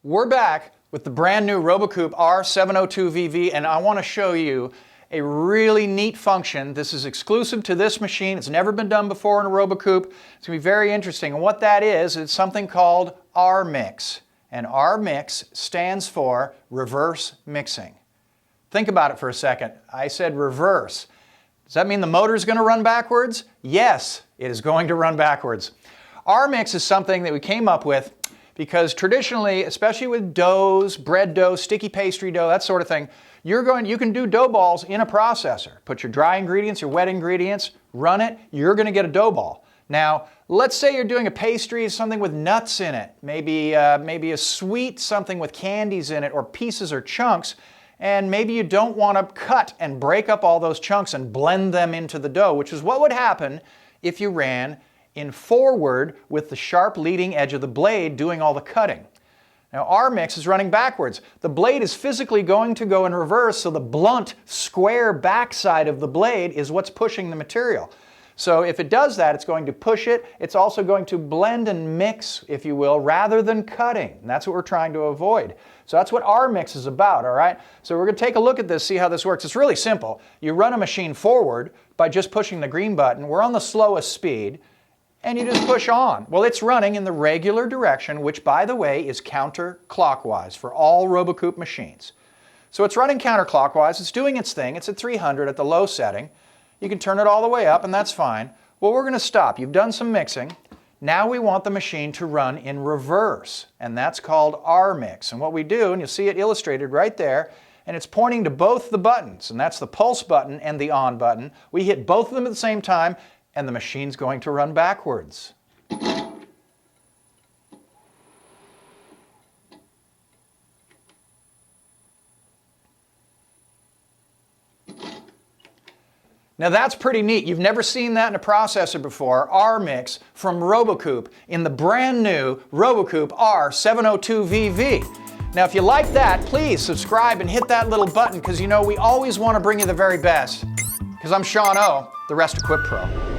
We're back with the brand new RoboCoupe R702v, and I want to show you a really neat function. This is exclusive to this machine. It's never been done before in a RoboCoupe. It's going to be very interesting. And what that is, it's something called R-Mix. And R-Mix stands for reverse mixing. Think about it for a second. I said reverse. Does that mean the motor is going to run backwards? Yes, it is going to run backwards. R-Mix is something that we came up with because traditionally, especially with doughs, bread dough, sticky pastry dough, that sort of thing, you can do dough balls in a processor. Put your dry ingredients, your wet ingredients, run it, you're going to get a dough ball. Now, let's say you're doing a pastry, something with nuts in it, maybe a sweet something with candies in it, or pieces or chunks, and maybe you don't want to cut and break up all those chunks and blend them into the dough, which is what would happen if you ran in forward with the sharp leading edge of the blade doing all the cutting. Now R-Mix is running backwards. The blade is physically going to go in reverse, so the blunt, square backside of the blade is what's pushing the material. So if it does that, it's going to push it. It's also going to blend and mix, if you will, rather than cutting. And that's what we're trying to avoid. So that's what R-Mix is about, all right? So we're going to take a look at this, see how this works. It's really simple. You run a machine forward by just pushing the green button. We're on the slowest speed. And you just push on. Well, it's running in the regular direction, which, by the way, is counterclockwise for all RoboCoupe machines. So it's running counterclockwise. It's doing its thing. It's at 300 at the low setting. You can turn it all the way up, and that's fine. Well, we're going to stop. You've done some mixing. Now we want the machine to run in reverse, and that's called R-Mix. And what we do, and you'll see it illustrated right there, and it's pointing to both the buttons, and that's the pulse button and the on button. We hit both of them at the same time, and the machine's going to run backwards. Now that's pretty neat. You've never seen that in a processor before. R-Mix from RoboCoupe in the brand new RoboCoupe R702v. Now if you like that, please subscribe and hit that little button, because you know we always want to bring you the very best. Because I'm Sean O, the RestEquipPro.